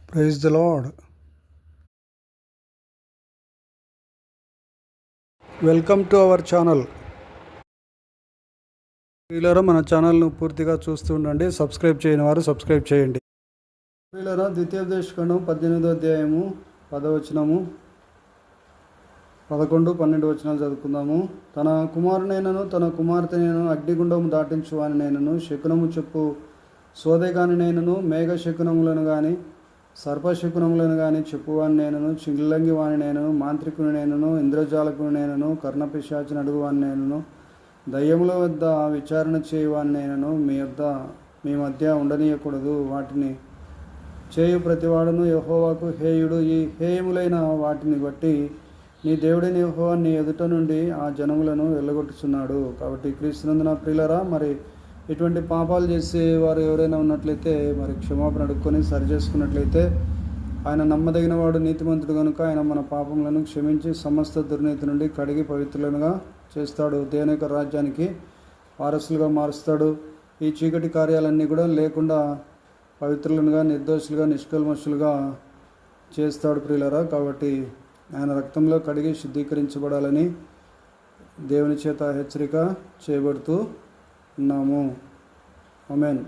Praise the Lord. Welcome to our channel. ప్రియులారా, మన ఛానల్ను పూర్తిగా చూస్తూ ఉండండి. సబ్స్క్రైబ్ చేయని వారు సబ్స్క్రైబ్ చేయండి. ప్రియులారా, ద్వితీయోపదేశకాండం 18వ అధ్యాయము 10వ వచనము 11, 12 వచనాలు చదువుకుందాము. తన కుమారునైనను తన కుమార్తెనైనను అగ్నిగుండము దాటించు వానినైనను శకునము చెప్పు సోదెగానినైనను మేఘ శకునములను కానీ సర్పశకునములను కానీ చెప్పువానినైనను చిల్లంగి వానినైనను మాంత్రికునినైనను ఇంద్రజాలకునినైనను కర్ణపిశాచిని అడుగువానినైనను దయ్యముల వద్ద విచారణ చేయువానినైనను మీ మధ్య ఉండనీయకూడదు. వాటిని చేయు ప్రతివాడును యెహోవాకు హేయుడు. ఈ హేయములైన వాటిని బట్టి నీ దేవుడైన యెహోవా నీ ఎదుట నుండి ఆ జనములను వెళ్ళగొట్టుచున్నాడు. కాబట్టి క్రీస్తునందున ప్రియులరా, మరి ఇటువంటి పాపాలు చేసే వారు ఎవరైనా ఉన్నట్లయితే మరి క్షమాపణ అడుక్కొని సరి చేసుకున్నట్లయితే ఆయన నమ్మదగిన వాడు, నీతిమంతుడు కనుక ఆయన మన పాపములను క్షమించి సమస్త దుర్నీతి నుండి కడిగి పవిత్రులుగా చేస్తాడు. దేవుని యొక్క రాజ్యానికి వారసులుగా మారుస్తాడు. ఈ చీకటి కార్యాలన్నీ కూడా లేకుండా పవిత్రులుగా, నిర్దోషులుగా, నిష్కల్మషులుగా చేస్తాడు ప్రియులరా. కాబట్టి ఆయన రక్తంలో కడిగి శుద్ధీకరించబడాలని దేవుని చేత హెచ్చరిక చేయబడుతూ ఉన్నాము. ఆమేన్.